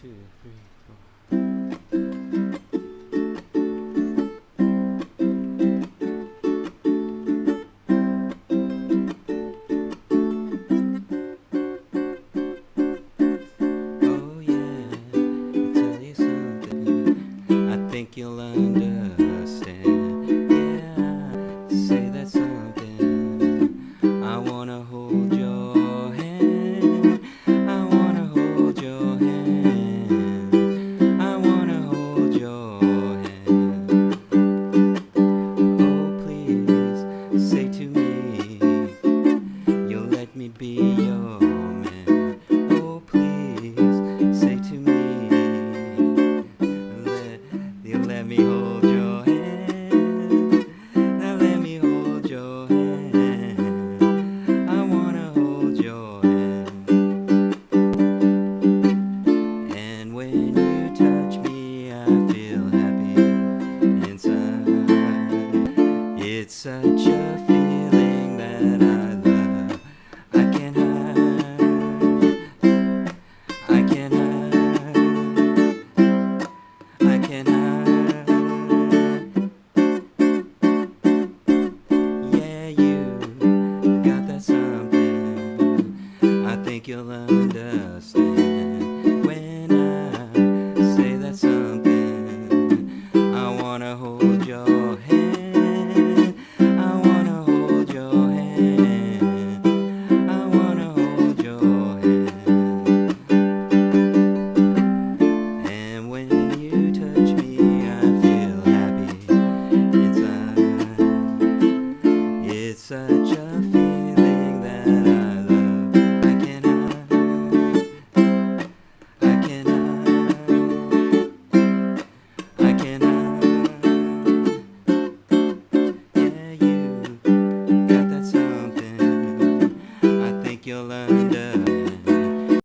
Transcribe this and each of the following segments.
2, 3, 4. Oh yeah, I'll tell you something. I think you'll understand. Yeah, say that something. I wanna hold your hand. I wanna hold your hand. I wanna hold your hand. Oh please, say to me, you'll let me be your man. Oh please, say to me, you'll let me hold your hand. Now let me hold your hand. I wanna hold your hand. And when you touch me, I feel happy inside. It's such a feeling that I love. I can't hide. I can't hide. I can't hide. Yeah, you got that something. I think you'll understand when I say that something. I wanna hold your hand. I wanna hold your hand. I wanna hold your hand. And when you touch me, I feel happy inside. It's such a feeling that I love. I can't hide. I can't hide. I can't hide. Yeah, you got that something. I think you'll understand.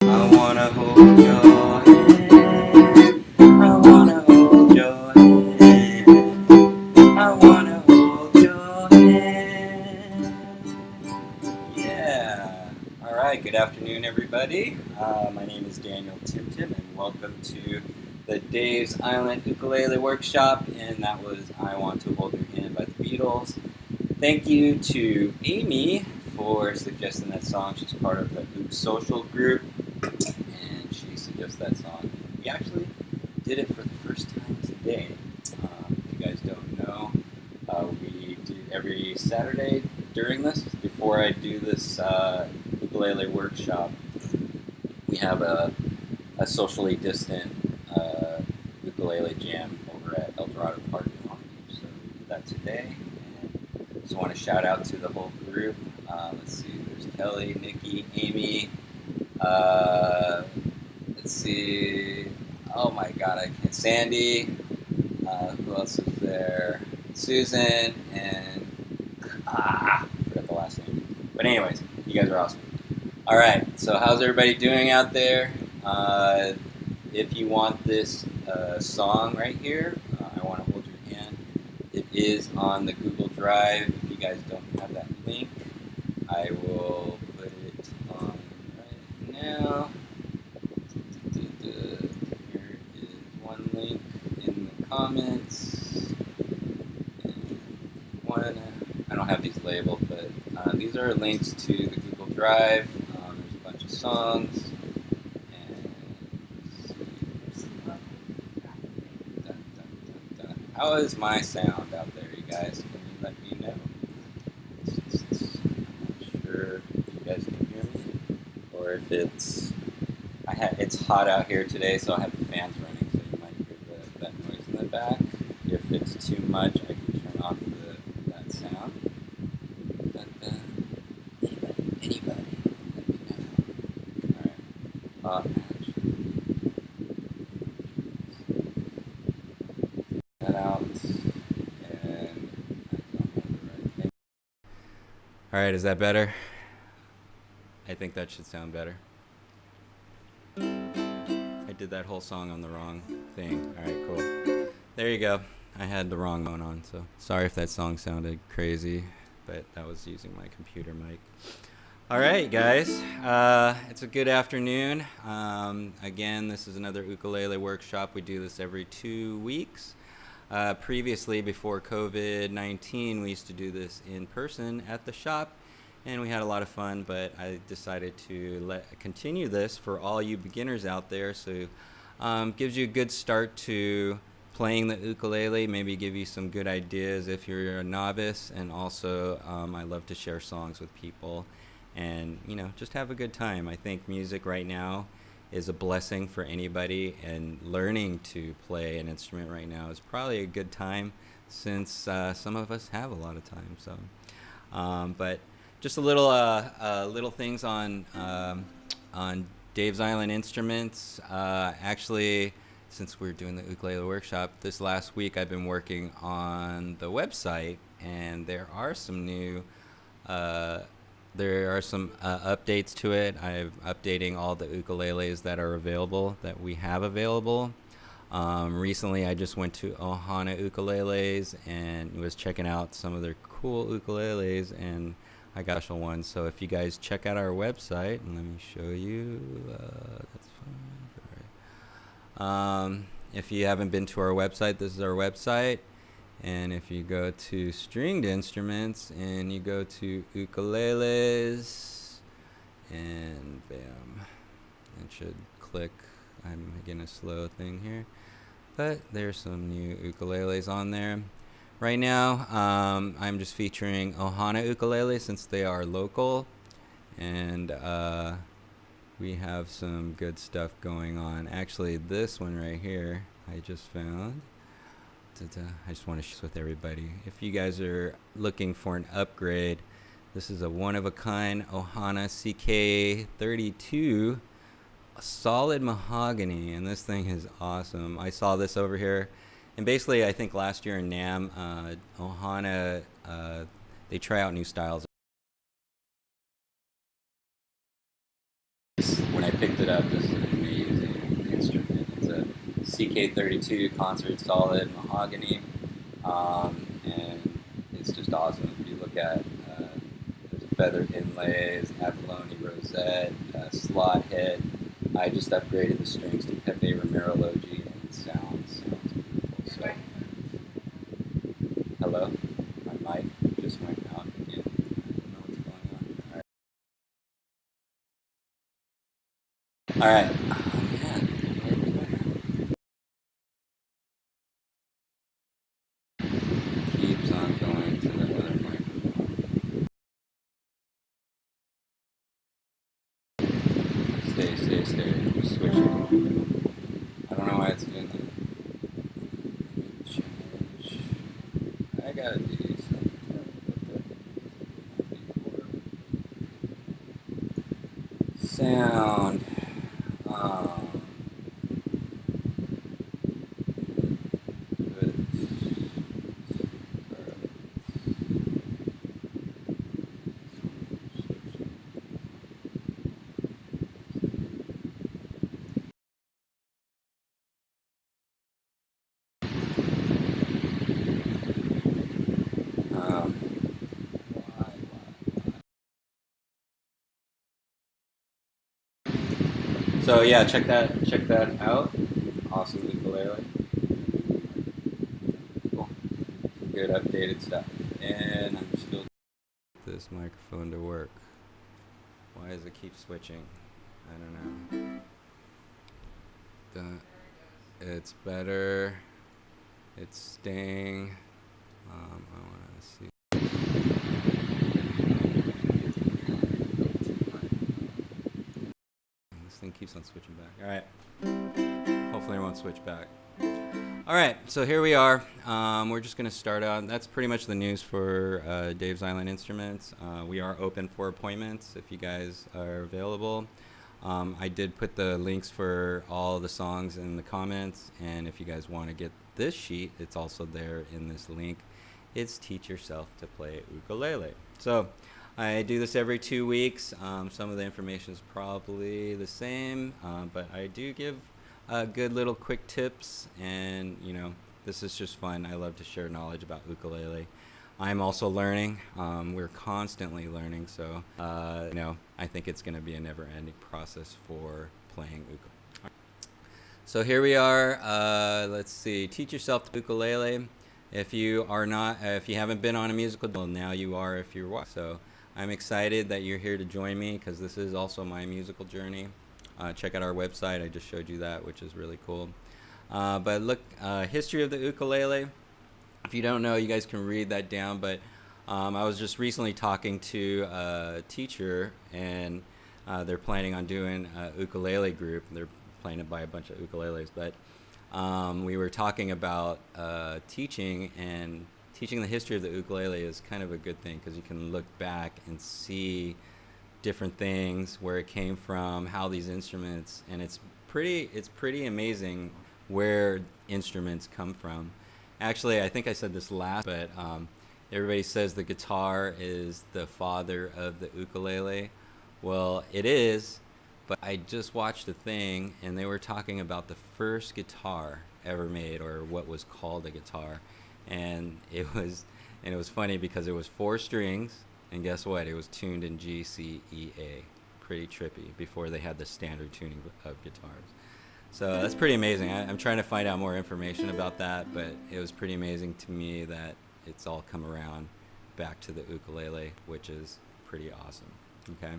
I wanna hold your hand. I wanna hold your hand. I wanna hold your hand. Yeah. All right. Good afternoon, everybody. My name is Daniel TimTim, and welcome to the Dave's Island Ukulele Workshop. And that was "I Want to Hold Your Hand" by the Beatles. Thank you to Amy for suggesting that song. She's part of the Ook Social group, and she suggested that song. We actually did it for the first time today. If you guys don't know, we do every Saturday during this, before I do this ukulele workshop, we have a socially distant ukulele jam over at El Dorado Park in Long Beach. So we did that today, and just want to shout out to the whole group. Let's see, there's Kelly, Nikki, Amy. Let's see. Oh my God, I can't. Sandy. Who else is there? Susan and I forgot the last name. But anyways, you guys are awesome. All right. So how's everybody doing out there? If you want this song right here, I Want to Hold Your Hand. It is on the Google Drive. If you guys don't have that link, I will put it on right now. Here is one link in the comments. And I don't have these labeled, but these are links to the Google Drive. There's a bunch of songs. And how is my sound out there, you guys? Can you let me know? I'm not sure if you guys can hear me, or if it's it's hot out here today, so I have the fans running, so you might hear that noise in the back. If it's too much, I can turn off that sound. Anybody, let me know. All right. That out, and I don't have the right thing. All right, is that better? I think that should sound better. I did that whole song on the wrong thing. All right, cool. There you go. I had the wrong one on, so sorry if that song sounded crazy, but that was using my computer mic. All right, guys. It's a good afternoon. Again, this is another ukulele workshop. We do this every 2 weeks. Previously, before COVID-19, we used to do this in person at the shop, and we had a lot of fun, but I decided to continue this for all you beginners out there. So gives you a good start to playing the ukulele, maybe give you some good ideas if you're a novice, and also I love to share songs with people and just have a good time. I think music right now is a blessing for anybody, and learning to play an instrument right now is probably a good time since some of us have a lot of time. So but just a little things on Dave's Island Instruments. Actually, since we're doing the ukulele workshop, this last week I've been working on the website, and there are some updates to it. I'm updating all the ukuleles that we have available. Recently, I just went to Ohana Ukuleles and was checking out some of their cool ukuleles, and I got a special one. So if you guys check out our website, and let me show you, that's fine. If you haven't been to our website, this is our website. And if you go to stringed instruments and you go to ukuleles, and bam, it should click. I'm getting a slow thing here, but there's some new ukuleles on there. Right now, I'm just featuring Ohana ukulele since they are local, and we have some good stuff going on. Actually, this one right here, I just found. I just want to share with everybody. If you guys are looking for an upgrade, this is a one-of-a-kind Ohana CK32 solid mahogany, and this thing is awesome. I saw this over here, and basically I think last year in NAMM, Ohana, they try out new styles. When I picked it up, this is an amazing instrument. It's a CK32 concert solid mahogany, and it's just awesome. If you look at there's feather inlays, abalone rosette, slot head. I just upgraded the strings to Pepe Romerology, and it sounds beautiful. So, hello, my mic just went out again. I don't know what's going on. All right. Oh, man. Keeps on going to the other microphone. Stay. Just switching. I don't know why it's doing that. Change. I gotta do something. Sound. So yeah, check that out. Awesome ukulele. Cool. Some good updated stuff. And I'm still this microphone to work. Why does it keep switching? I don't know. It's better. It's staying. I want to see. This thing keeps on switching back. All right. Hopefully it won't switch back. All right, so here we are. We're just going to start out. That's pretty much the news for Dave's Island Instruments. We are open for appointments if you guys are available. I did put the links for all the songs in the comments, and if you guys want to get this sheet, it's also there in this link. It's Teach Yourself to Play Ukulele. So I do this every 2 weeks. Some of the information is probably the same, but I do give good little quick tips, and this is just fun. I love to share knowledge about ukulele. I'm also learning. We're constantly learning, so I think it's going to be a never-ending process for playing ukulele. So here we are. Let's see. Teach yourself the ukulele. If you are not, if you haven't been on a musical, well, now you are if you're watching. So I'm excited that you're here to join me because this is also my musical journey. Check out our website. I just showed you that, which is really cool. But look, history of the ukulele. If you don't know, you guys can read that down. But I was just recently talking to a teacher, and they're planning on doing a ukulele group. They're playing it by a bunch of ukuleles. But we were talking about teaching, and teaching the history of the ukulele is kind of a good thing because you can look back and see different things, where it came from, how these instruments, and it's pretty amazing where instruments come from. Actually, I think I said this last, but everybody says the guitar is the father of the ukulele. Well, it is, but I just watched a thing, and they were talking about the first guitar ever made, or what was called a guitar, and it was funny because it was 4 strings, and guess what? It was tuned in G, C, E, A. Pretty trippy before they had the standard tuning of guitars. So that's pretty amazing. I'm trying to find out more information about that, but it was pretty amazing to me that it's all come around back to the ukulele, which is pretty awesome. Okay.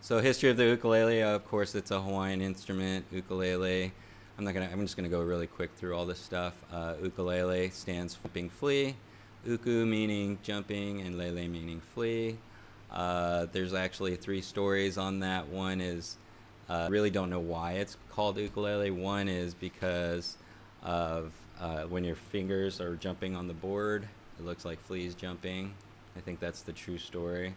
So history of the ukulele, of course, it's a Hawaiian instrument, ukulele. I'm just gonna go really quick through all this stuff. Ukulele stands for jumping flea, uku meaning jumping, and lele meaning flea. There's actually 3 stories on that. One is, really don't know why it's called ukulele. One is because of when your fingers are jumping on the board, it looks like fleas jumping. I think that's the true story.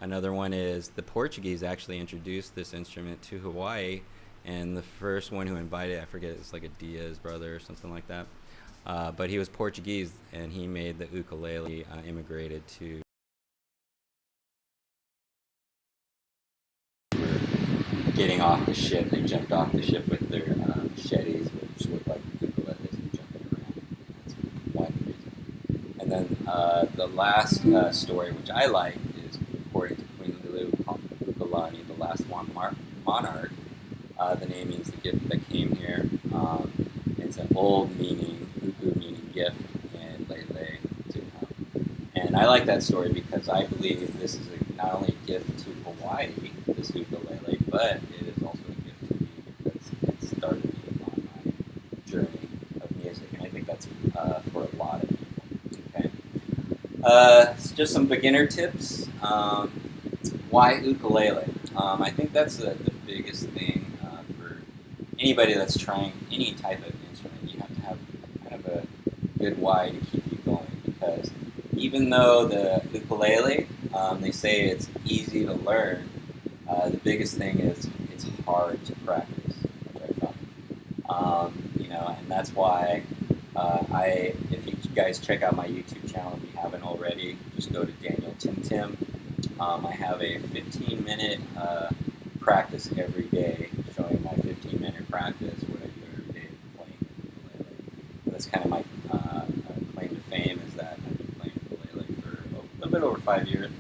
Another one is the Portuguese actually introduced this instrument to Hawaii, and the first one who invited, I forget, it's like a Diaz brother or something like that. But he was Portuguese, and he made the ukulele, immigrated to getting off the ship. They jumped off the ship with their machetes, which looked like ukuleles, and jumping around. That's one reason. And then the last story, which I like, is according to Queen Liliuokalani, the last one monarch. The name means the gift that came here. It's an old meaning, uku meaning gift, and lele to come. And I like that story because I believe this is not only a gift to Hawaii, this ukulele, but it is also a gift to me because it started me on my journey of music, and I think that's for a lot of people. Okay. Just some beginner tips. Why ukulele? I think that's the biggest thing for anybody that's trying any type of instrument. You have to have kind of a good why to keep you going, because even though the ukulele, they say it's easy to learn, the biggest thing is it's hard to practice, which I found. And that's why if you guys check out my YouTube channel, if you haven't already, just go to Daniel TimTim. I have a 15-minute practice every day, showing my 15-minute practice, what I do every day playing ukulele. That's kind of my claim to fame, is that I've been playing ukulele for a little bit over 5 years,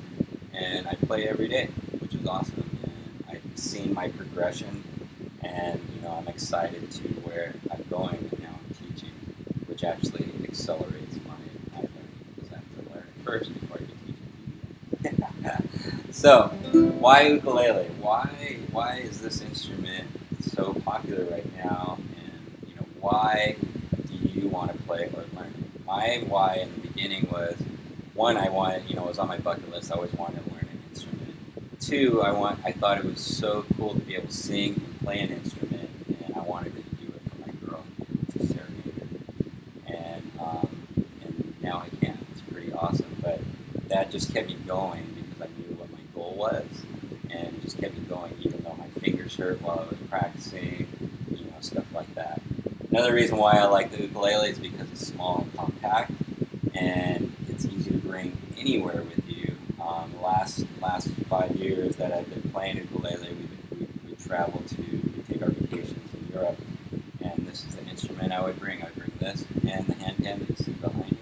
and I play every day, which is awesome. And I've seen my progression, and I'm excited to where I'm going, and now I'm teaching, which actually accelerates my learning, because I have to learn it first before I can teach it. So, why ukulele? Why is this instrument so popular right now? And why do you want to play or learn it? My why in the beginning was, one, I wanted, it was on my bucket list. I always wanted to learn an instrument. Two, I thought it was so cool to be able to sing and play an instrument, and I wanted to do it for my girl, to serenade her. And now I can. It's pretty awesome. But that just kept me going because I knew what my goal was, and it just kept me going even though my fingers hurt while I was practicing, stuff like that. Another reason why I like the ukulele is because it's small and compact, and it's easy to bring anywhere with you. Last 5 years that I've been playing ukulele, we travel we take our vacations in Europe, and this is the instrument I would bring. I would bring this and the hand that you see behind me.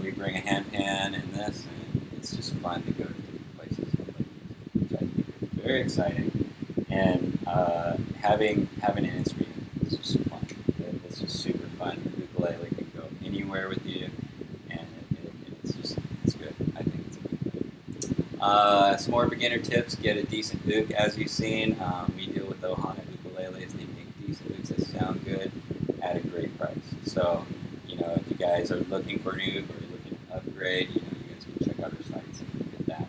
We bring a handpan in this, and it's just fun to go to different places and play music, which I think is very exciting. And having an instrument is just fun. It's just super fun. The ukulele can go anywhere with you, and it's good. I think it's a good thing. Some more beginner tips: get a decent uke. As you've seen, we deal with Ohana ukuleles. They make decent ukes that sound good at a great price. So, if you guys are looking for an uke or you're looking to upgrade, you guys can check out our sites and look at that.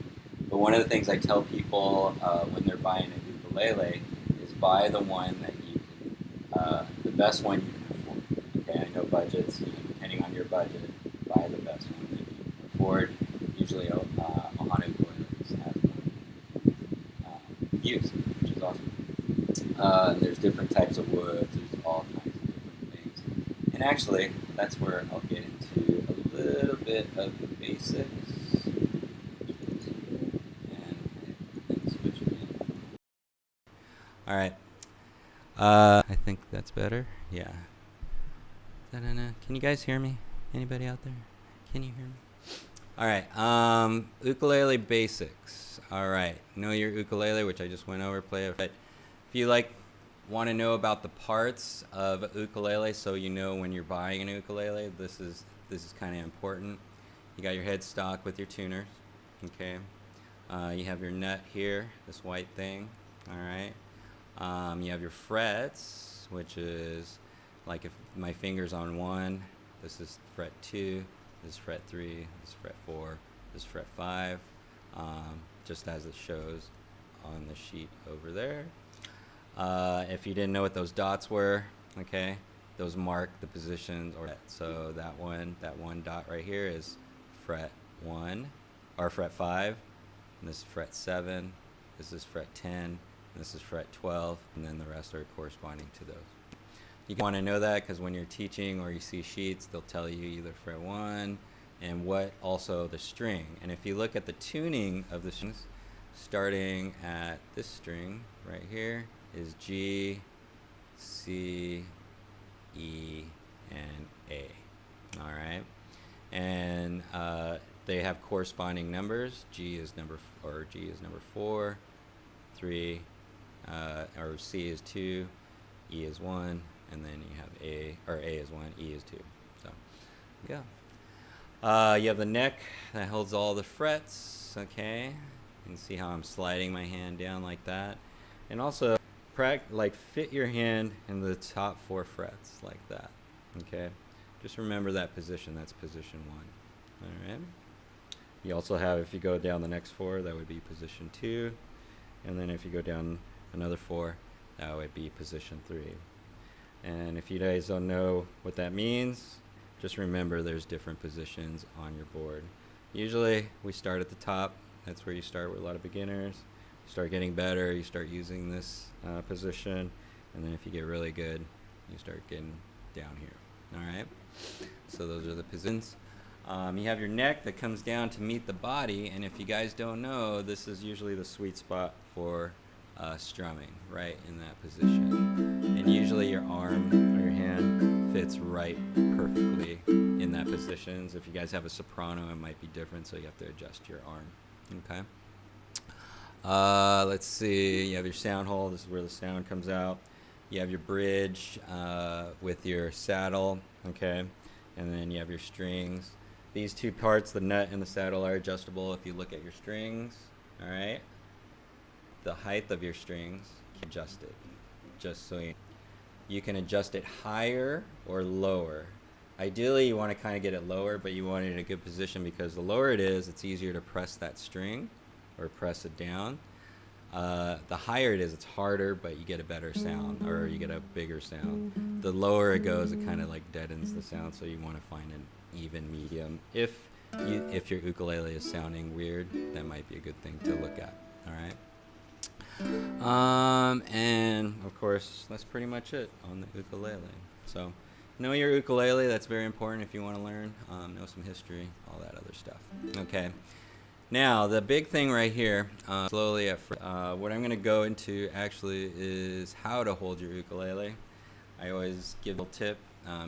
But one of the things I tell people when they're buying a ukulele is buy the one that you can, the best one you can afford. Okay, I know budgets, depending on your budget, buy the best one that you can afford. Usually, Ohana ukuleles has one used, which is awesome. There's different types of woods. There's all kinds of different things. And actually, that's where I'll get into a little bit of the basics. And switch it in. All right. I think that's better. Yeah. Da-da-da. Can you guys hear me? Anybody out there? Can you hear me? All right. Ukulele basics. All right. Know your ukulele, which I just went over. Play it. But if you want to know about the parts of a ukulele, so you know when you're buying an ukulele, this is kind of important. You got your headstock with your tuners. Okay. You have your nut here, this white thing. All right. You have your frets, which is like if my finger's on 1, this is fret 2, this is fret 3, this is fret 4, this is fret 5, just as it shows on the sheet over there. If you didn't know what those dots were, okay, those mark the positions. So that one dot right here is fret 1, or fret 5, and this is fret 7, this is fret 10, this is fret 12, and then the rest are corresponding to those. You want to know that because when you're teaching or you see sheets, they'll tell you either fret 1 and what also the string. And if you look at the tuning of the strings, starting at this string right here is G, C, E, and A. All right, and they have corresponding numbers. G is number 4, 3. Or C is 2, E is 1, and then you have A is 1, E is 2. So, yeah. You have the neck that holds all the frets. Okay, you can see how I'm sliding my hand down like that, and also fit your hand in the top 4 frets like that. Okay, just remember that position. That's position 1. All right. You also have, if you go down the next 4, that would be position 2, and then if you go down another 4, that would be position 3. And if you guys don't know what that means, just remember there's different positions on your board. Usually we start at the top. That's where you start with a lot of beginners. You start getting better, you start using this position, and then if you get really good, you start getting down here. All right, so those are the positions. You have your neck that comes down to meet the body, and if you guys don't know, this is usually the sweet spot for strumming, right in that position. And usually your arm or your hand fits right perfectly in that position. So if you guys have a soprano, it might be different, so you have to adjust your arm. Okay. Let's see. You have your sound hole. This is where the sound comes out. You have your bridge with your saddle. Okay. And then you have your strings. These two parts, the nut and the saddle, are adjustable if you look at your strings. All right. The height of your strings, adjust it. Just so you can adjust it higher or lower. Ideally, you want to kind of get it lower, but you want it in a good position because the lower it is, it's easier to press that string or press it down. The higher it is, it's harder, but you get a better sound, or you get a bigger sound. The lower it goes, it kind of like deadens the sound, so you want to find an even medium. If your ukulele is sounding weird, that might be a good thing to look at. All right. And of course, that's pretty much it on the ukulele. So, know your ukulele. That's very important if you want to learn. Know some history, all that other stuff. Okay. Now, the big thing right here, slowly what I'm going to go into actually is how to hold your ukulele. I always give a tip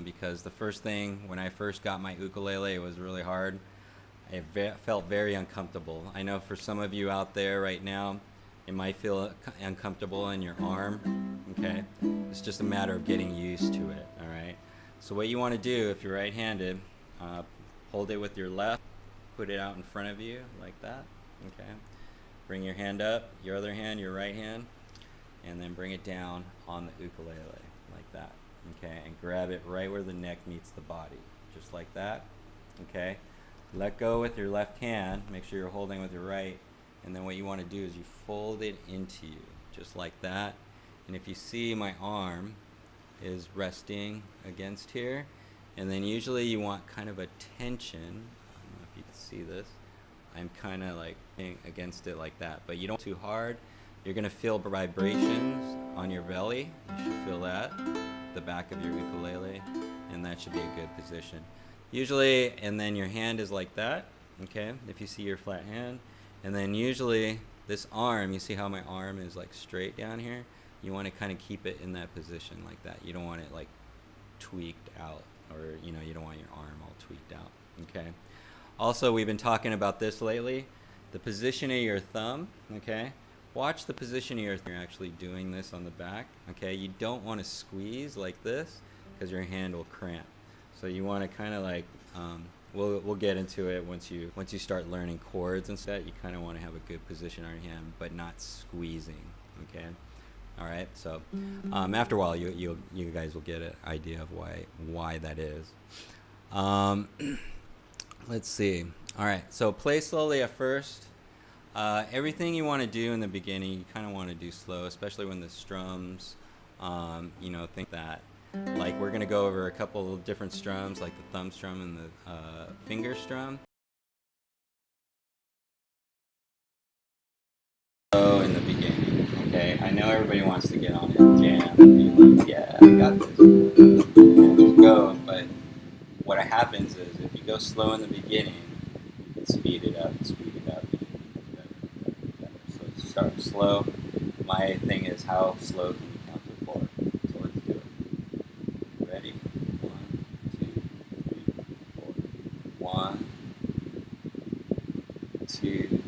because the first thing when I first got my ukulele, it was really hard. I felt very uncomfortable. I know for some of you out there right now, it might feel uncomfortable in your arm, okay? It's just a matter of getting used to it, all right? So what you want to do if you're right-handed, hold it with your left, put it out in front of you like that, okay? Bring your hand up, your other hand, your right hand, and then bring it down on the ukulele like that, okay? And grab it right where the neck meets the body, just like that, okay? Let go with your left hand, make sure you're holding with your right, and then what you want to do is you fold it into you, just like that. And if you see, my arm is resting against here, and then usually you want kind of a tension. I don't know if you can see this. I'm kind of like against it like that, but you don't too hard. You're going to feel vibrations on your belly. You should feel that, the back of your ukulele, and that should be a good position. Usually, and then your hand is like that, okay, if you see your flat hand. And then usually this arm, you see how my arm is like straight down here? You want to kind of keep it in that position like that. You don't want it like tweaked out, or you don't want your arm all tweaked out, okay? Also, we've been talking about this lately, the position of your thumb, okay? Watch the position of your thumb. You're actually doing this on the back, okay? You don't want to squeeze like this because your hand will cramp. So you want to kind of like, we'll get into it once you start learning chords and stuff. You kind of want to have a good position on your hand, but not squeezing. Okay, all right. So after a while, you guys will get an idea of why that is. Let's see. All right. So play slowly at first. Everything you want to do in the beginning, you kind of want to do slow, especially when the strums. Think that. Like we're going to go over a couple of different strums, like the thumb strum and the finger strum. So in the beginning, okay, I know everybody wants to get on it and jam and be like, yeah, I got this, and just go, but what happens is if you go slow in the beginning, you can speed it up, and better. So start slow. My thing is, how slow can you count to 4? So let's do it. Ready? 1, 2, 3, 4. 1, 2,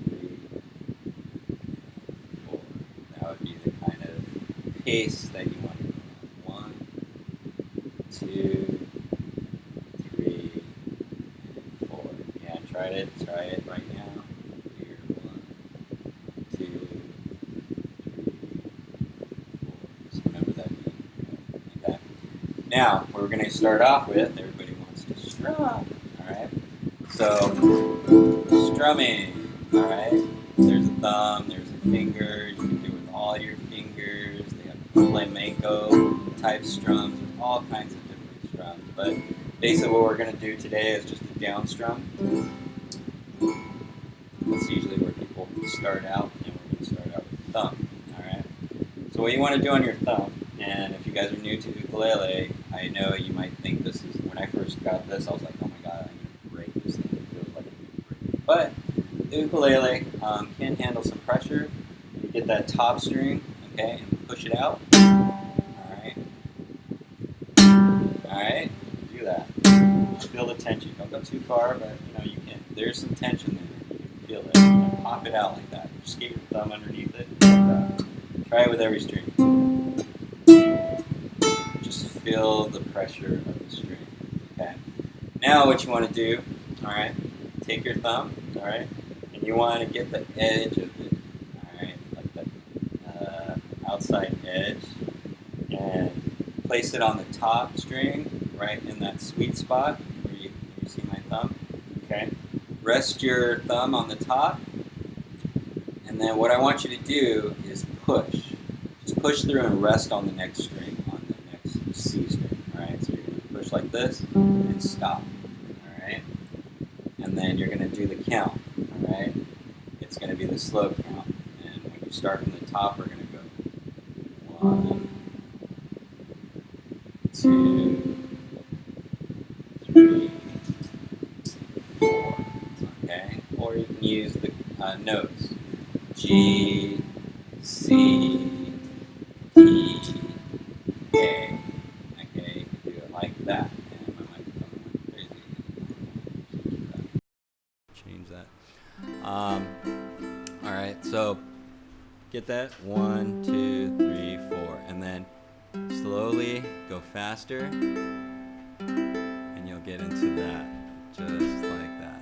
3, 4. That would be the kind of pace that you want to go on. 1, 2, 3, and 4. Yeah, try it right now. Here, 1, 2, 3, 4. Just remember that beat. Okay. Now, what we're going to start off with, everybody wants to strum, alright? So, strumming, alright? There's a thumb, there's a finger, you can do it with all your fingers, they have flamenco type strums, there's all kinds of different strums, but basically what we're going to do today is just a down strum. That's usually where people start out, and we're going to start out with the thumb, alright? So what you want to do on your thumb, and if you guys are new to ukulele, I know you might think this is, when I first got this, I was like, oh my god, I'm going to break this thing. It feels like I'm going to break it. But the ukulele can handle some pressure. You get that top string, okay, and push it out. Alright. Alright, do that. Just feel the tension. Don't go too far, but you can. There's some tension there. You can feel it. Pop it out like that. Just get your thumb underneath it. Try it with every string. Just feel the pressure of the string. Okay. Now what you want to do, alright, take your thumb, alright, and you want to get the edge of it, alright, like the outside edge, and place it on the top string, right in that sweet spot where you see my thumb, okay. Rest your thumb on the top, and then what I want you to do is push. Just push through and rest on the next string, on the next C string, alright? So you're going to push like this and stop, alright? And then you're going to do the count, alright? It's going to be the slow count. And when you start from the top, we're going to go 1, 2, 3, 4, okay? Or you can use the notes. G, C, E, A, All right, so get that? 1, 2, 3, 4, and then slowly go faster, and you'll get into that, just like that.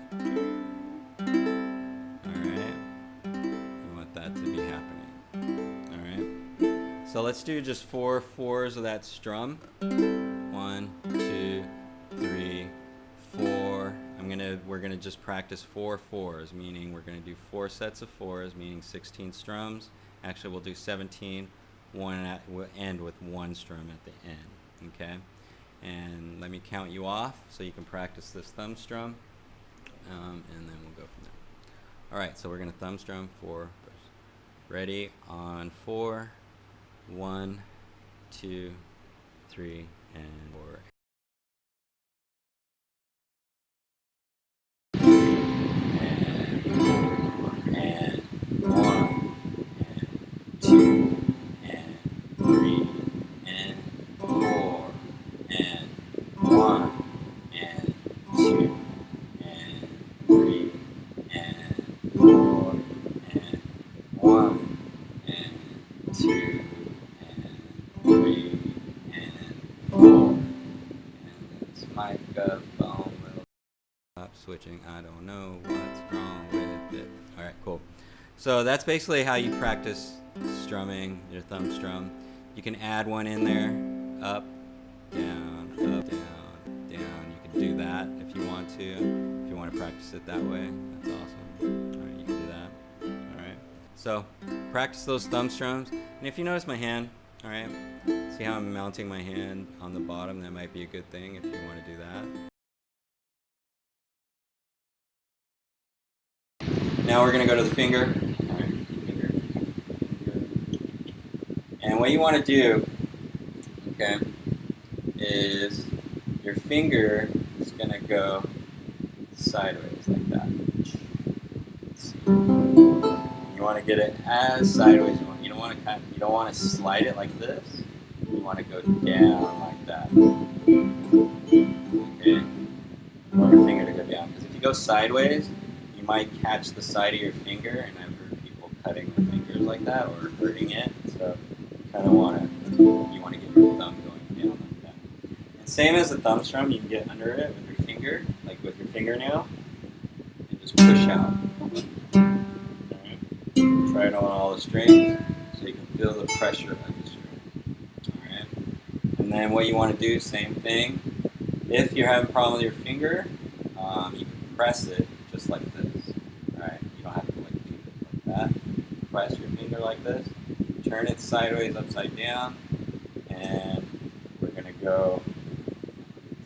All right, you want that to be happening. All right, so let's do just 4 fours of that strum. 1, 2, 3, 4. We're gonna just practice 4 fours, meaning we're gonna do 4 sets of fours, meaning 16 strums. Actually, we'll do 17. We'll end with 1 strum at the end. Okay, and let me count you off so you can practice this thumb strum, and then we'll go from there. All right, so we're gonna thumb strum 4 first. Ready? On 4. 1, 2, 3, and 4. And 1, and 2, and 3, and 4, and 1, and 2, and 3, and 4, and 1, and 2, and 3, and 4. And this microphone will stop switching. I don't know what's wrong with it. All right, cool. So that's basically how you practice strumming your thumb strum. You can add one in there, up, down, up, down, down. You can do that if you want to. If you want to practice it that way, that's awesome. All right, you can do that. All right. So practice those thumb strums. And if you notice my hand, all right, see how I'm mounting my hand on the bottom? That might be a good thing if you want to do that. Now we're going to go to the finger. All right, finger. And what you want to do, okay, is your finger is going to go sideways like that. You want to get it as sideways. You don't want to slide it like this. You want to go down like that. Okay. You want your finger to go down, because if you go sideways, you might catch the side of your finger, and I've heard people cutting their fingers like that or hurting it. So you kind of want to get your thumb going down like that. And same as the thumb strum, you can get under it with your finger, like with your fingernail, and just push out. Alright. Try it on all the strings so you can feel the pressure of the string. Alright. And then what you want to do, same thing. If you're having a problem with your finger, you can press it just like this. Alright, you don't have to do it like that. Press your finger like this. Turn it sideways, upside down, and we're gonna go.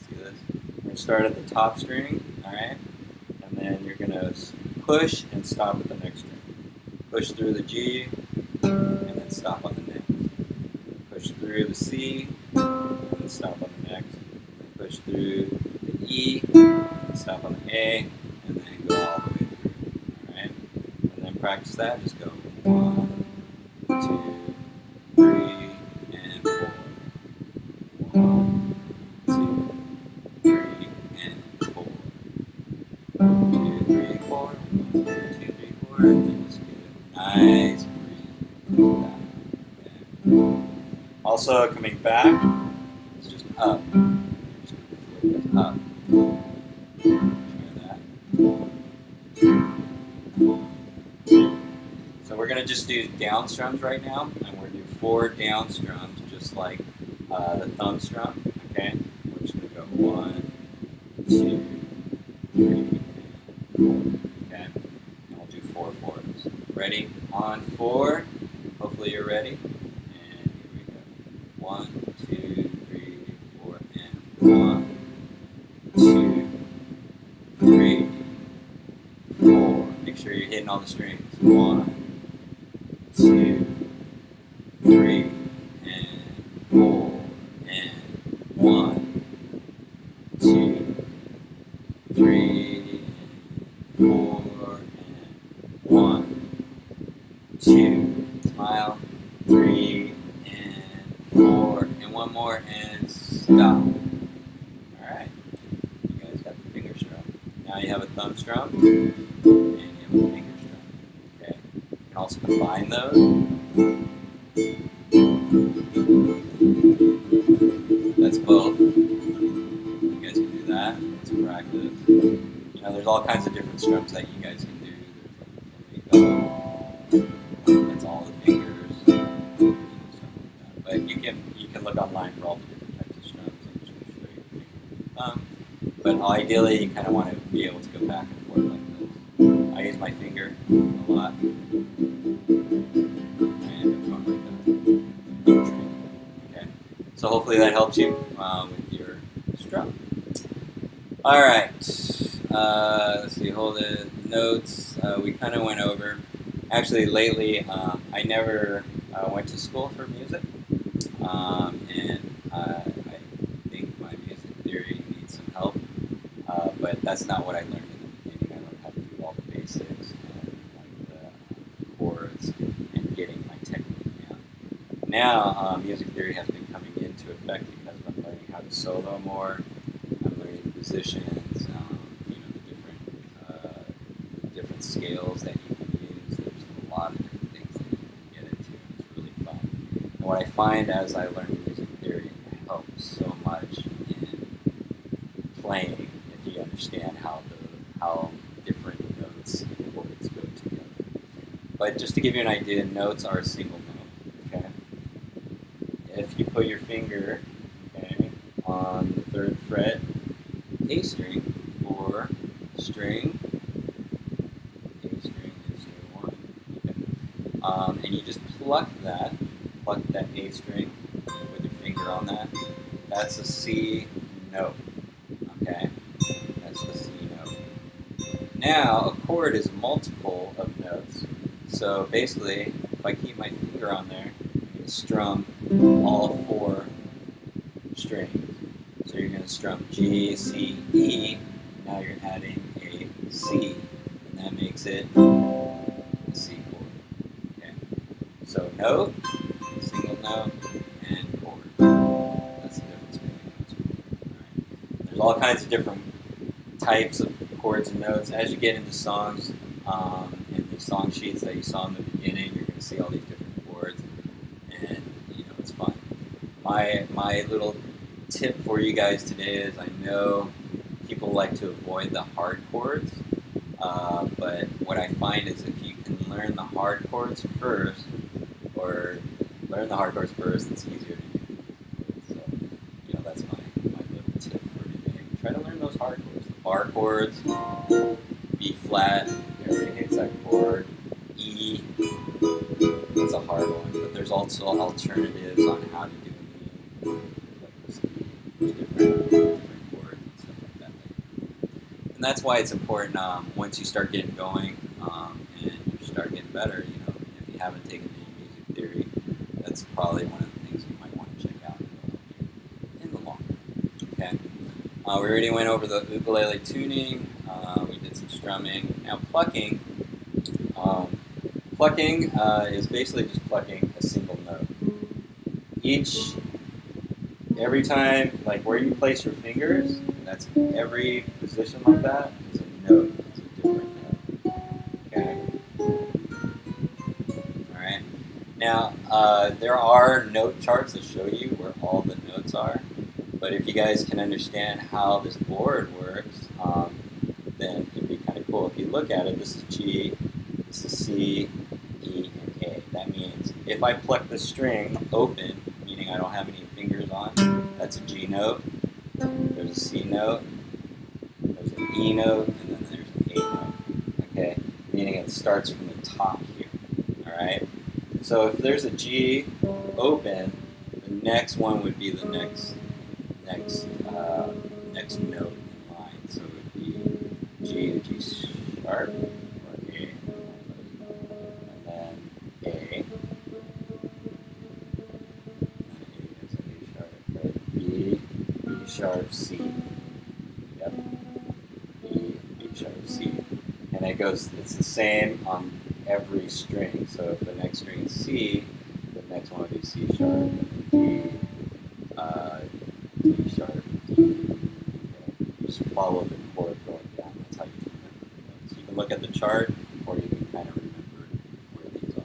See this? We're gonna start at the top string, alright, and then you're gonna push and stop at the next string. Push through the G, and then stop on the next. Push through the C, and then stop on the next. Push through the E, and stop on the A, and then go all the way through. Alright? And then practice that. Just go 1, 2, 3, and 4. 1, 2, 3, and 4. 1, 2, 3, 4. 1, 2, 3, 4. And then just get a nice breathe. Okay. Also, coming back, it's just up. Up. Try that. So we're going to just do down strums right now, and we're going to do 4 down strums, just like the thumb strum. Okay, we're just going to go 1, 2, 3, and 4. Okay, and we'll do 4 fours. Ready? On 4. Hopefully you're ready. And here we go. 1, 2, 3, 4, and 1, 2, 3, 4. Make sure you're hitting all the strings. 1, 2, 3, and 4, and 1, 2, 3, 4, and 1, 2. Smile. 3, and 4, and one more, and stop. Now you have a thumb strum, and you have a finger strum. also combine those. That's both. You guys can do that. Let's practice. You know, there's all kinds of different strums that you guys can do. That's all the fingers, stuff like that. But you can look online for all the different types of strums. I'm just going to show you the finger and thumb. But ideally, you kind of want to be able to go back and forth like this. I use my finger a lot, and I'm going like that. Okay. So hopefully that helps you with your strum. All right. Let's see. Hold it. Notes. We kind of went over. Actually, lately, I never went to school for music, and I think my music theory needs some help. But that's not what I learned in the beginning. I learned how to do all the basics, like the chords, and getting my technique down. Now, music theory has been coming into effect because I'm learning how to solo more. I'm learning positions, you know, the different scales that you can use. There's a lot of different things that you can get into, and it's really fun. And what I find as I learn music theory, it helps so much in playing if you understand how different notes and chords go together. But just to give you an idea, notes are a single note. Okay. If you put your finger, okay, on the 3rd fret, A string, or string, A string is string 1, okay. And you just pluck that A string with your finger on that. That's a C note. Okay, that's the C note. Now, a chord is multiple of notes. So basically, if I keep my finger on there, I'm going to strum all 4 strings. So you're going to strum G, C, E. Now you're adding a C, and that makes it a C chord. Okay. So note, single note, and chord. That's the difference between those two. All right. There's all kinds of different types of chords and notes. As you get into songs, in the song sheets that you saw in the beginning, you're going to see all these different chords, and you know it's fun. My little tip for you guys today is, I know people like to avoid the hard chords, but what I find is if you can learn the hard chords first, it's easier to do. So, you know, that's my little tip for today. Try to learn those hard chords. The bar chords, B flat, everybody hates that chord. E, that's a hard one, but there's also alternatives on how to do an E. There's different chords and stuff like that. And that's why it's important, once you start getting going and you start getting better, you know, if you haven't taken any music theory, that's probably one of the things you might want to check out in the long run. Okay. We already went over the ukulele tuning. We did some strumming. Now plucking. Plucking is basically just plucking a single note. Every time, like where you place your fingers, and that's every position like that, is a note. It's a different note. Okay. All right. Now there are note charts that show you where all the notes are. But if you guys can understand how this board works, then it'd be kind of cool. If you look at it, this is G, this is C, E, and A. That means if I pluck the string open, meaning I don't have any fingers on, that's a G note, there's a C note, there's an E note, and then there's an A note, okay? Meaning it starts from the top here, all right? So if there's a G open, the next one would be the next note in line. So it would be G to G sharp, or A, and then A, B sharp, C. Yep. B sharp, C. And it's the same on every string. So if the next string is C, the next one would be C sharp, D sharp, D. Okay. You just follow the chord going down. That's how you remember the notes. You can look at the chart, or you can kind of remember where these are.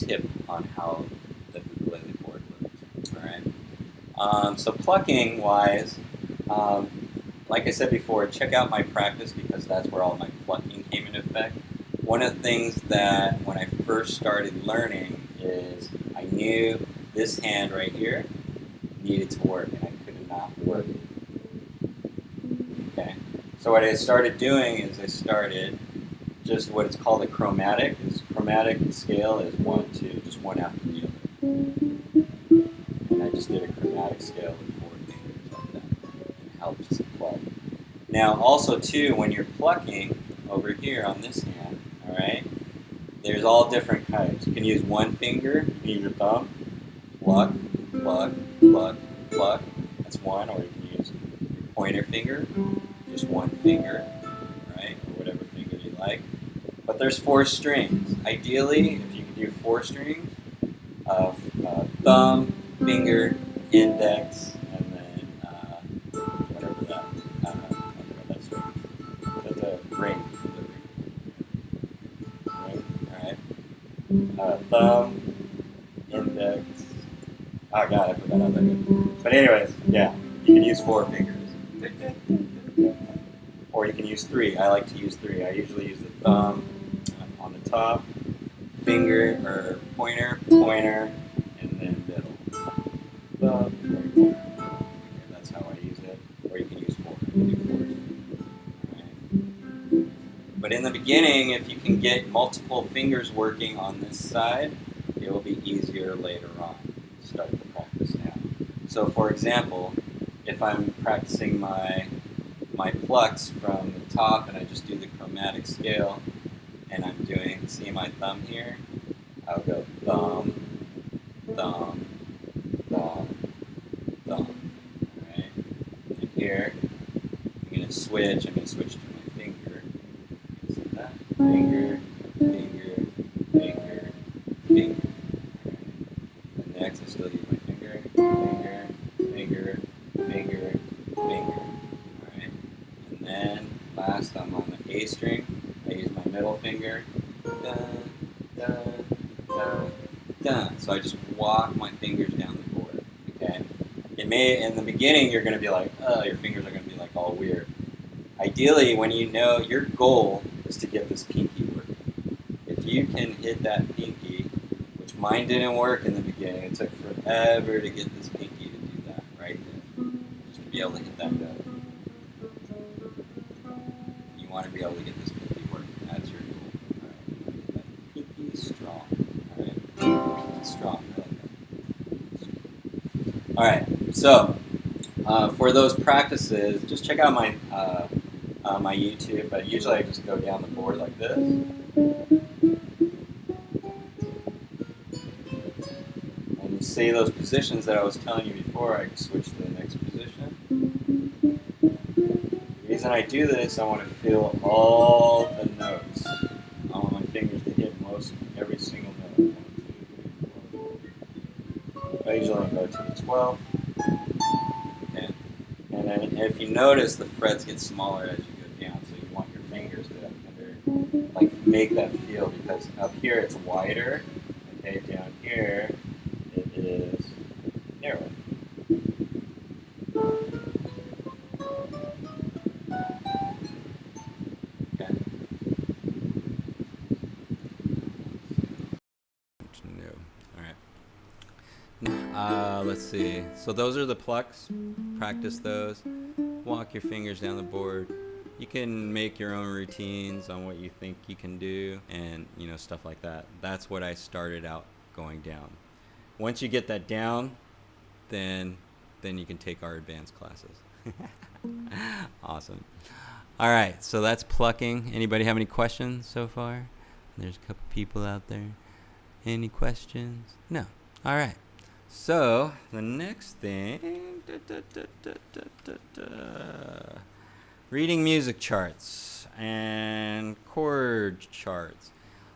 tip on how the ukulele board looks. All right. So plucking wise, like I said before, check out my practice because that's where all my plucking came into effect. One of the things that when I first started learning is I knew this hand right here needed to work and I could not work. Okay. So what I started doing is I started just what it's called a chromatic. Is chromatic scale is 1, 2, just one after the other. And I just did a chromatic scale with 4 fingers like that. It helps to pluck. Now also too, when you're plucking over here on this hand, all right, there's all different types. You can use one finger, you can use your thumb, pluck, pluck, pluck, pluck. That's one, or you can use your pointer finger, just one finger, right, or whatever finger you like. But there's 4 strings. Ideally, if you can do 4 strings, thumb, finger, index, and then whatever that, I forgot that string. That's a ring. Right? All right. Thumb, index. Oh god, I forgot how that goes. But anyways, yeah, you can use 4 fingers. Or you can use 3. I like to use 3. I usually use the thumb on the top, finger or pointer, and then middle. Thumb, pointer. Okay, that's how I use it. Or you can use 4. You can do 4. Right. But in the beginning, if you can get multiple fingers working on this side, it will be easier later on. Start the practice now. So for example, if I'm practicing my plucks from the top and I just do the chromatic scale and I'm doing, see my thumb here? I'll go thumb, thumb, thumb, thumb, right? And here, I'm going to switch to my finger. See that? Finger, finger, finger, finger. And next I still use my finger, finger, finger, finger, finger. And then last, I'm on the A string. I use my middle finger. Dun, dun, dun, dun. So I just walk my fingers down the board. Okay. It may, in the beginning, you're going to be like, oh, your fingers are going to be like all weird. Ideally, when you know your goal is to get this pinky working. If you can hit that pinky, which mine didn't work in the beginning, it took forever to get this pinky to do that right there, just to be able to hit that note. You want to be able to get this pinky working. That's your goal. All right. Get that pinky strong. All right. Pinky strong. I like that. All right. So for those practices, just check out my my YouTube. But usually I just go down the board like this. And you see those positions that I was telling you before. I switch to the next position. The reason I do this, I want to feel all the notes. I want my fingers to hit every single note. 1, 2, 3, 4. I usually go to the 12th. Okay. And then if you notice, the frets get smaller as you go down, so you want your fingers to make that feel, because up here it's wider. Okay, down here it is narrow. Let's see. So those are the plucks. Practice those. Walk your fingers down the board. You can make your own routines on what you think you can do, and stuff like that. That's what I started out going down. Once you get that down, then you can take our advanced classes. Awesome. All right, so that's plucking. Anybody have any questions so far? There's a couple people out there. Any questions? No. All right. So the next thing, reading music charts and chord charts.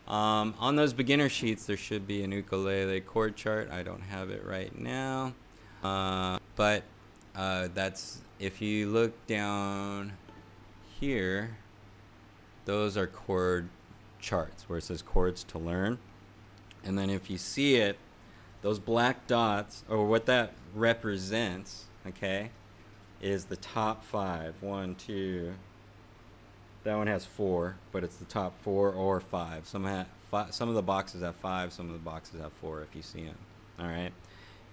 On those beginner sheets, there should be an ukulele chord chart. I don't have it right now, but that's, if you look down here, those are chord charts where it says chords to learn. And then if you see it, those black dots, or what that represents, okay, is the top 5. 1, 2. That one has 4, but it's the top 4 or 5. Some of the boxes have 5, some of the boxes have 4 if you see them. All right,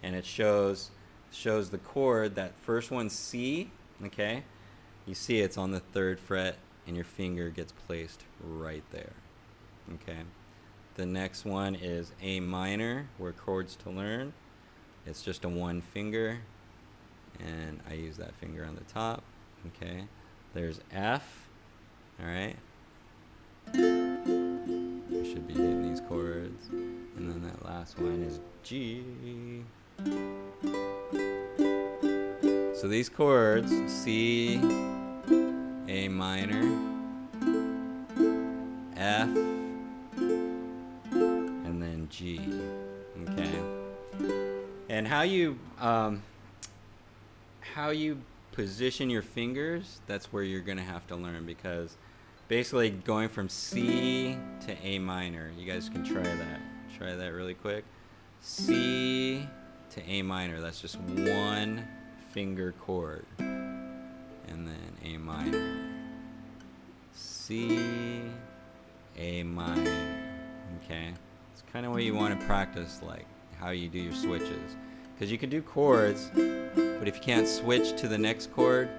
and it shows the chord. That first one's C. Okay, you see it's on the 3rd fret, and your finger gets placed right there. Okay, the next one is A minor, where chords to learn. It's just a 1 finger, and I use that finger on the top. Okay, there's F. All right, you should be hitting these chords. And then that last one is G. So these chords, C, A minor, F, and then G. Okay. And how you position your fingers, that's where you're gonna have to learn, because basically going from C to A minor, you guys can try that. Try that really quick. C to A minor, that's just 1 finger chord. And then A minor. C, A minor. Okay? It's kind of what you want to practice, like how you do your switches. Because you can do chords, but if you can't switch to the next chord,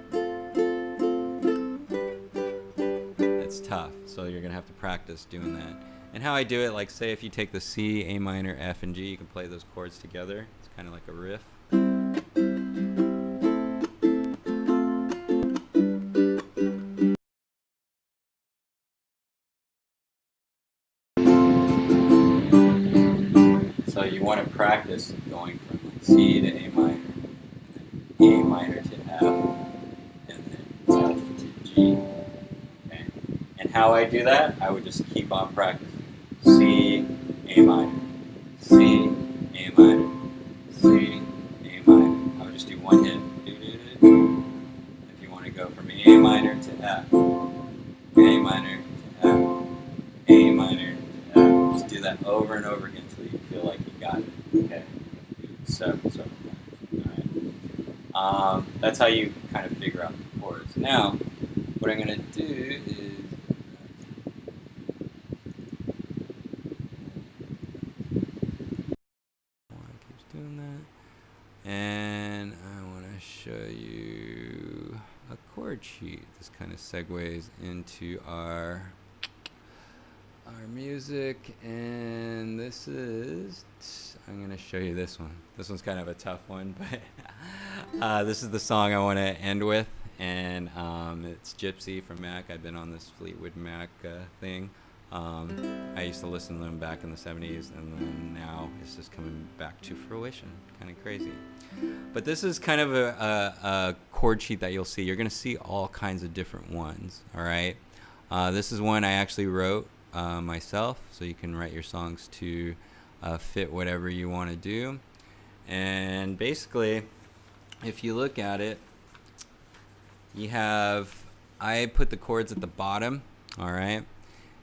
it's tough. So you're going to have to practice doing that. And how I do it, like say if you take the C, A minor, F, and G, you can play those chords together. It's kind of like a riff. So you want to practice going from like C to A minor, and then A minor to F, and then F to G. Okay. And how I do that, I would just keep on practicing. C, A minor, C, A minor, C, A minor. I would just do 1 hit. If you want to go from A minor to F, A minor to F, A minor to F. Just do that over and over again until you feel like you got it. Okay. So. All right. That's how you kind of figure out the chords. Now, what I'm going to do is. Doing that, and I want to show you a chord sheet. This kind of segues into our music, and this is, I'm going to show you this one. This one's kind of a tough one, but this is the song I want to end with, and it's Gypsy from Mac. I've been on this Fleetwood Mac thing. I used to listen to them back in the 70s, and then now it's just coming back to fruition. Kind of crazy. But this is kind of a chord sheet that you'll see. You're going to see all kinds of different ones, all right? This is one I actually wrote myself, so you can write your songs to fit whatever you want to do. And basically, if you look at it, I put the chords at the bottom, all right?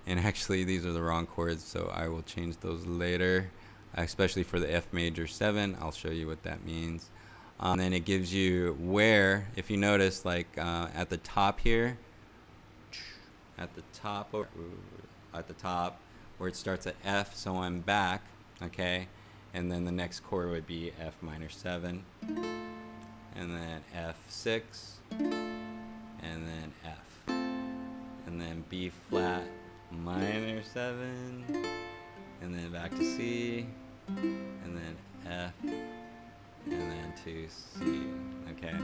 And actually, these are the wrong chords, so I will change those later, especially for the F major 7. I'll show you what that means. And then it gives you where, if you notice, like at the top here, at the top where it starts at F, so I'm back, okay? And then the next chord would be F minor 7, and then F6, and then F, and then B flat minor 7, and then back to C, and then F, and then to C. Okay,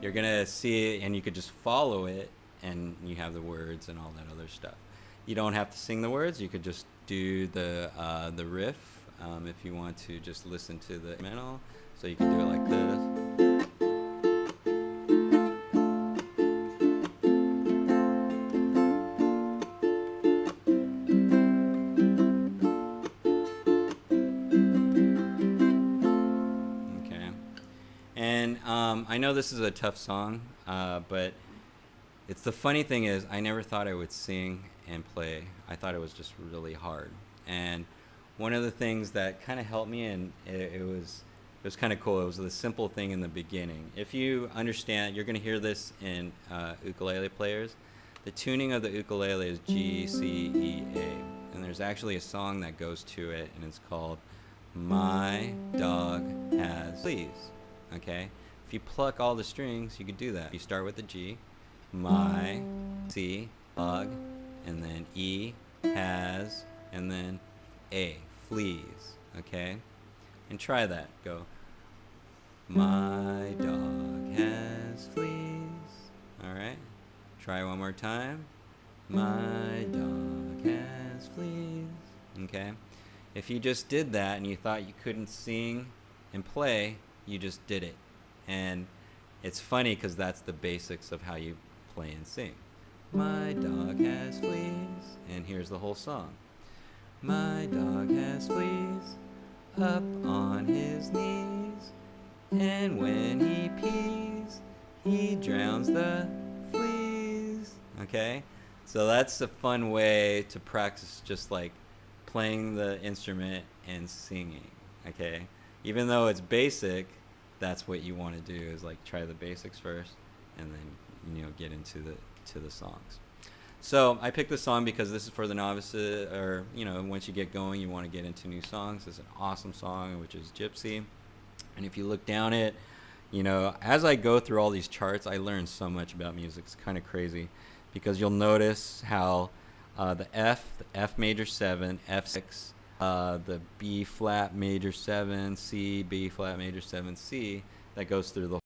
you're gonna see it, and you could just follow it, and you have the words and all that other stuff. You don't have to sing the words. You could just do the riff if you want to just listen to the instrumental. So you can do it like this. And I know this is a tough song, but it's the funny thing is I never thought I would sing and play. I thought it was just really hard. And one of the things that kind of helped me, and it was kind of cool. It was the simple thing in the beginning. If you understand, you're going to hear this in ukulele players. The tuning of the ukulele is G, C, E, A. And there's actually a song that goes to it, and it's called My Dog Has Fleas. Okay? If you pluck all the strings, you could do that. You start with the G, my, C, dog, and then E, has, and then A, fleas. Okay? And try that. Go, my dog has fleas. Alright? Try one more time. My dog has fleas. Okay? If you just did that and you thought you couldn't sing and play, you just did it. And it's funny because that's the basics of how you play and sing. My dog has fleas. And here's the whole song. My dog has fleas up on his knees, and when he pees, he drowns the fleas. Okay? So that's a fun way to practice just like playing the instrument and singing. Okay? Even though it's basic, that's what you want to do, is like try the basics first and then get into the songs. So I picked this song because this is for the novices, or once you get going, you want to get into new songs. It's an awesome song, which is Gypsy. And if you look down it, as I go through all these charts, I learn so much about music. It's kind of crazy, because you'll notice how the F major 7, F6, the B flat major 7, C, B flat major 7, C, that goes through the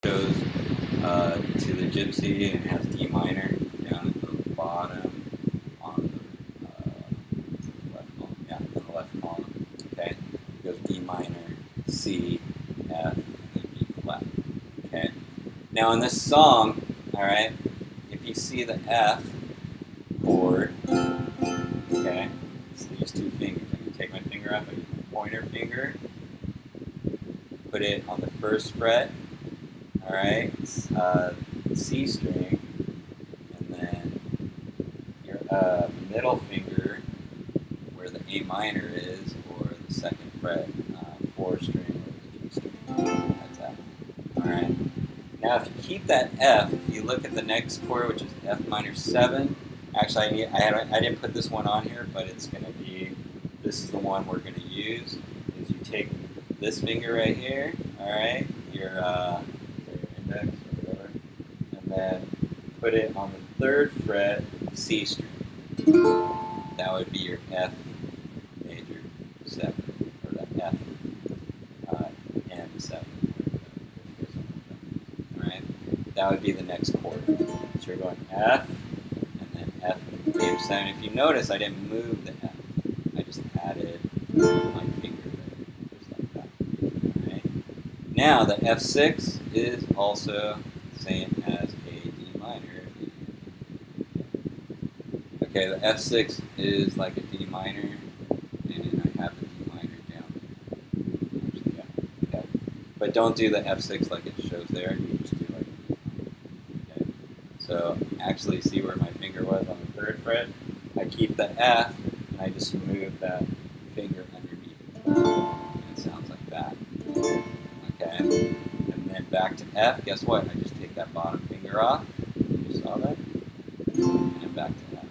goes to the Gypsy, and it has D minor down at the bottom on the left column. Yeah, on the left column. Okay, it goes D minor, C, F, and then B flat. Okay. Now in this song, all right, if you see the F chord, okay, it's these two fingers. I'm going to take my finger up, my pointer finger, put it on the first fret, all right, C string, and then your middle finger where the A minor is, or the second fret, 4 string, or the G string. That's that. All right. Now, if you keep that F, if you look at the next chord, which is F minor 7, actually, I didn't put this one on here, but it's going to be, this is the one we're going to use, is you take this finger right here, all right, your index, or whatever, and then put it on the 3rd fret, C string. That would be your F major 7, or the F M7. That would be the next chord. So you're going F, and then F major 7. If you notice, I didn't move the F. I just added my finger there, just like that. All right. Now, the F6 is also the same as a D minor. Okay, the F6 is like a D minor, and I have the D minor down there. Actually, yeah. Okay. But don't do the F6 like it shows there. You just do like, okay. So actually, see where my finger was on the 3rd fret? I keep the F, and I just move that finger underneath. And it sounds like that. Okay. And then back to F. Guess what? I just take that bottom finger off. You saw that? And back to F.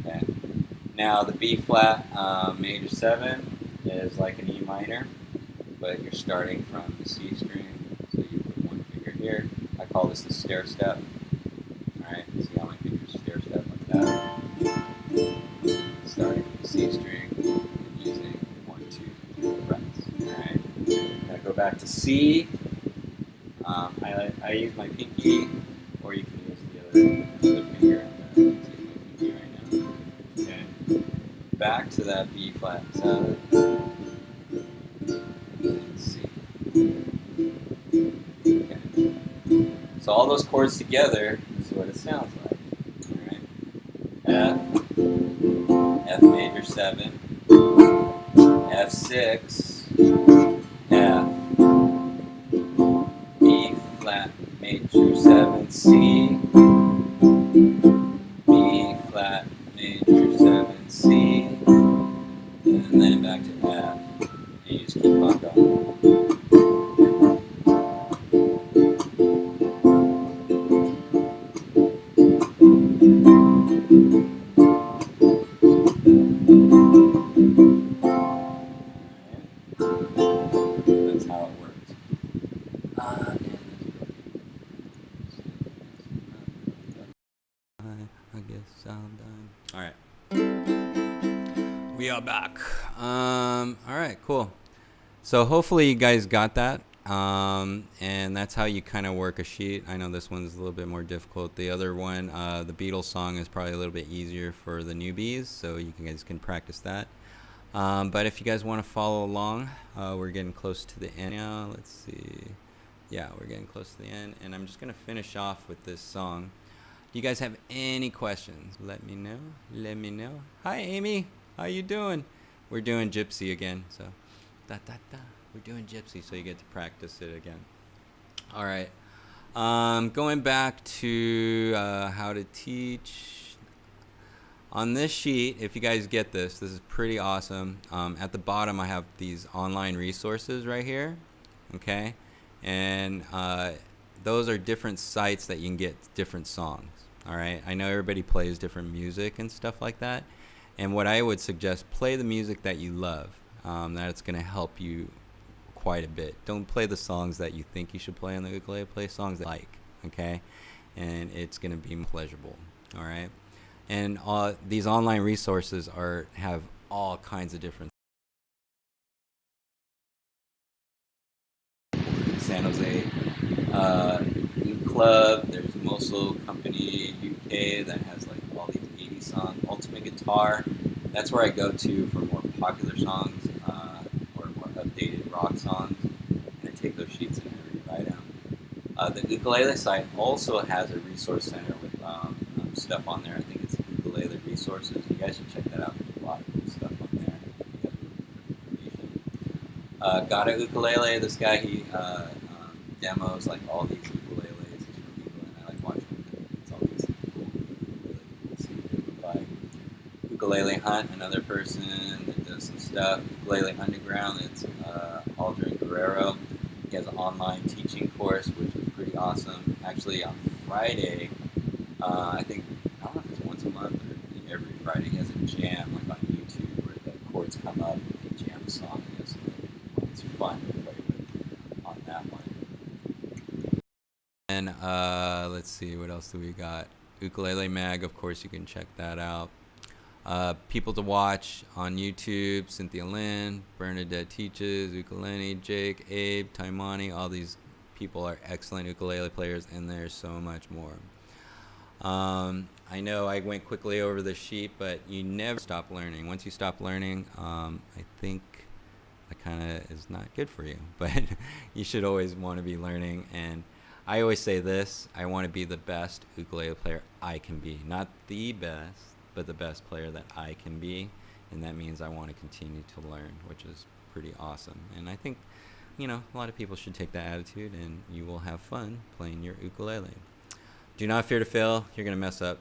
Okay. Now the B flat major 7 is like an E minor, but you're starting from the C string. So you put one finger here. I call this the stair step. Alright, see how my fingers stair step like that? Starting from the C string and using 1, 2, 3 frets. Alright. Now go back to C. I use my pinky, or you can use the other finger. I'm going to use my pinky right now. Okay. Back to that B flat 7. And C. Okay. So all those chords together, this is what it sounds like. Alright. F major 7, F6, F, B flat major 7, C, B flat major I guess I'm done. All right. We are back. All right, cool. So hopefully you guys got that. And that's how you kind of work a sheet. I know this one's a little bit more difficult. The other one, the Beatles song, is probably a little bit easier for the newbies, so you guys can practice that. But if you guys want to follow along, we're getting close to the end now. Let's see. Yeah, we're getting close to the end, and I'm just going to finish off with this song. Do you guys have any questions? Let me know. Let me know. Hi, Amy. How you doing? We're doing Gypsy again, so da da da. We're doing Gypsy, so you get to practice it again. All right. Going back to how to teach. On this sheet, if you guys get this is pretty awesome. At the bottom, I have these online resources right here. Okay, and those are different sites that you can get different songs. All right, I know everybody plays different music and stuff like that, and what I would suggest, play the music that you love. That's going to help you quite a bit. Don't play the songs that you think you should play on the ukulele. Play songs that you like, okay, and it's going to be pleasurable. All right, and these online resources have all kinds of different. San Jose Club. There's Mosul Company UK that has like all these 80 songs. Ultimate Guitar. That's where I go to for more popular songs or more updated rock songs, and I take those sheets and I rewrite them. The ukulele site also has a resource center with stuff on there. I think it's Ukulele Resources. You guys should check that out. There's a lot of cool stuff on there. You guys are looking for information. Got a ukulele. This guy, he demos like all these ukuleles. He's from England. I like watching him. It's all these cool ukuleles. By Ukulele Hunt, another person that does some stuff. Ukulele Underground. It's Aldrin Guerrero. He has an online teaching course, which is pretty awesome. Actually, on Friday, I think, I don't know if it's once a month or every Friday, he has a jam like on YouTube where the chords come up and they jam a song. It's fun to play with on that one. And let's see, what else do we got? Ukulele Mag, of course, you can check that out. People to watch on YouTube: Cynthia Lynn, Bernadette Teaches, Ukulele, Jake, Abe, Taimani. All these people are excellent ukulele players, and there's so much more. I know I went quickly over the sheet, but you never stop learning. Once you stop learning, I think that kind of is not good for you. But you should always want to be learning. And I always say this: I want to be the best ukulele player I can be. Not the best, but the best player that I can be. And that means I want to continue to learn, which is pretty awesome. And I think, a lot of people should take that attitude, and you will have fun playing your ukulele. Do not fear to fail. You're going to mess up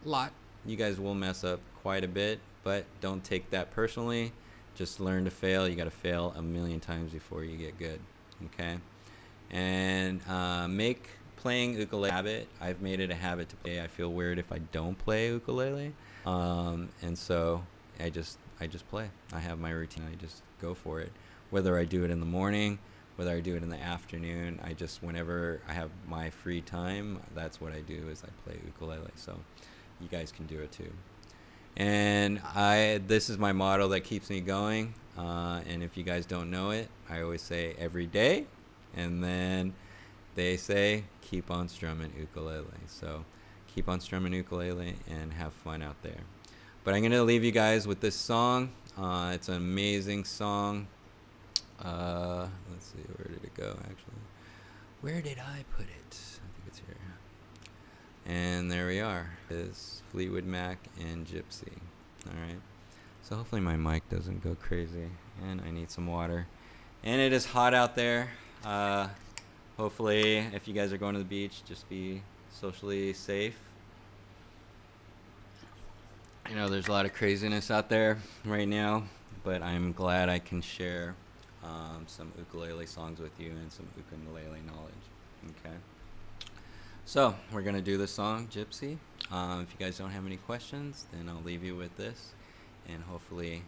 a lot. You guys will mess up quite a bit, but don't take that personally. Just learn to fail. You got to fail a million times before you get good, okay? And make playing ukulele a habit. I've made it a habit to play. I feel weird if I don't play ukulele, and so I just play. I have my routine. I just go for it. Whether I do it in the morning, whether I do it in the afternoon, whenever I have my free time, that's what I do, is I play ukulele. So you guys can do it too. And this is my motto that keeps me going. And if you guys don't know it, I always say every day, and then they say keep on strumming ukulele. So keep on strumming ukulele and have fun out there. But I'm gonna leave you guys with this song. It's an amazing song. Let's see, where did it go actually? Where did I put it? I think it's here. And there we are. It's Fleetwood Mac and Gypsy. Alright. So hopefully my mic doesn't go crazy. And I need some water. And it is hot out there. Hopefully, if you guys are going to the beach, just be socially safe. I know there's a lot of craziness out there right now, but I'm glad I can share some ukulele songs with you and some ukulele knowledge. Okay. So we're gonna do this song, Gypsy. If you guys don't have any questions, then I'll leave you with this, and hopefully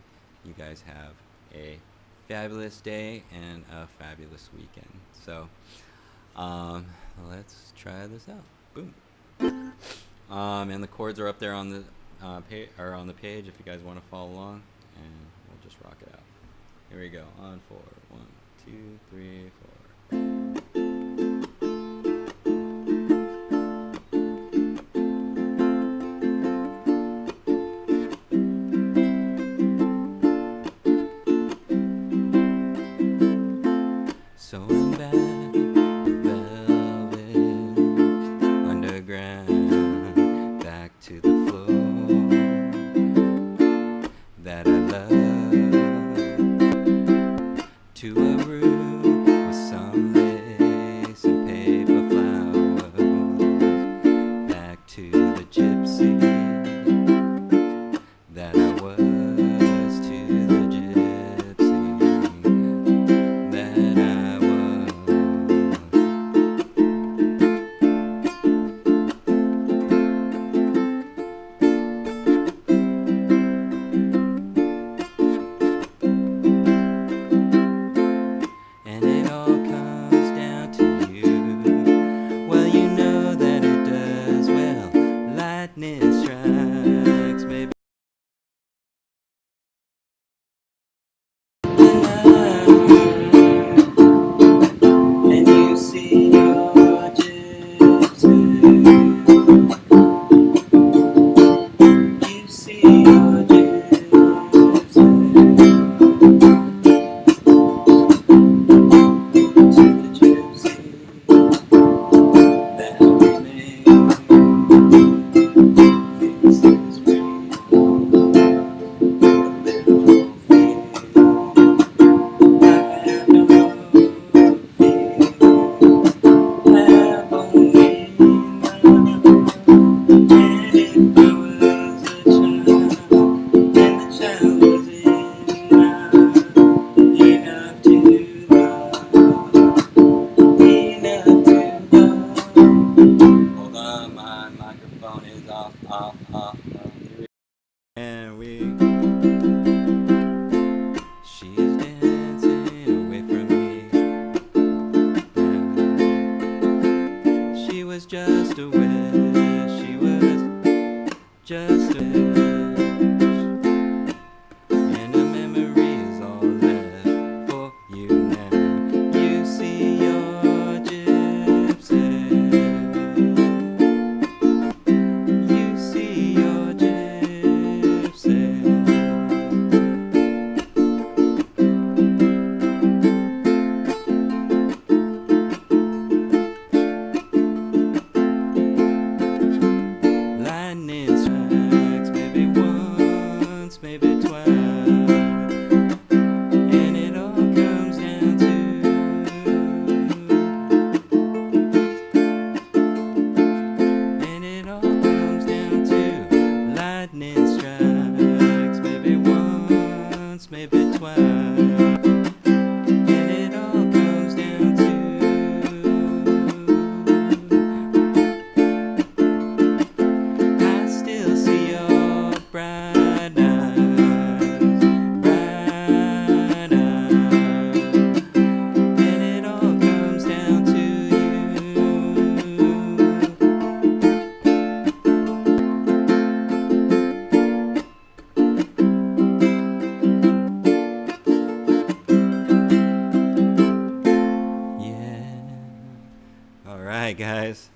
you guys have a fabulous day and a fabulous weekend. So Um, let's try this out. Boom. And the chords are up there on the on the page if you guys want to follow along, and we'll just rock it out. Here we go. On 4. 1, 2, 3, 4. So I'm back, velvet underground, back to the floor that I love, to a room with some lace and paper flowers, back to the gypsy that I was, to the gypsy that I was. And it all comes down to you. Well, you know that it does. Well, lightning strikes, maybe. And you see your gypsy. You see your gypsy. To the gypsy that remains. Faces free. A little fear. I have no fear. Have only love. And if I was a child, and the child was enough to love, enough to love. Hold on, my microphone is off. And she's dancing away from me. She was just a wish. She was just a wish. And a memory is all left for you now. You see your gypsy. You see your gypsy. Lightning strikes, maybe once, maybe twice. And it all comes down to. And it all comes down to. Lightning strikes, maybe once, maybe twice. And it all comes down to. I still see your bright eyes, bright eyes. And it all comes down to you. Yeah. All right, guys.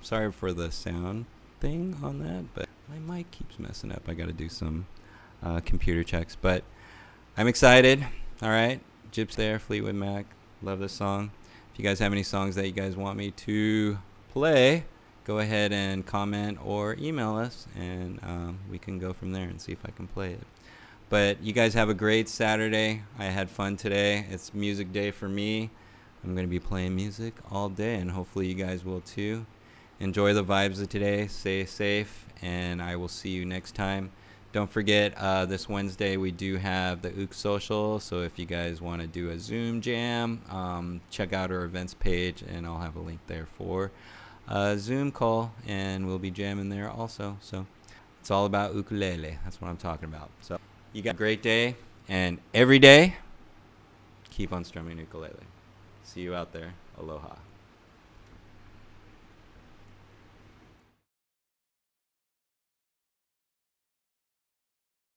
Sorry for the sound thing on that, but my mic keeps messing up. I got to do some computer checks, but I'm excited. All right, Gyps there, Fleetwood Mac. Love this song. If you guys have any songs that you guys want me to play, go ahead and comment or email us, and we can go from there and see if I can play it. But you guys have a great Saturday. I had fun today. It's music day for me. I'm going to be playing music all day, and hopefully you guys will too. Enjoy the vibes of today. Stay safe, and I will see you next time. Don't forget, this Wednesday we do have the Ook Social, so if you guys want to do a Zoom jam, check out our events page, and I'll have a link there for a Zoom call, and we'll be jamming there also. So it's all about ukulele. That's what I'm talking about. So you got a great day, and every day, keep on strumming ukulele. See you out there. Aloha.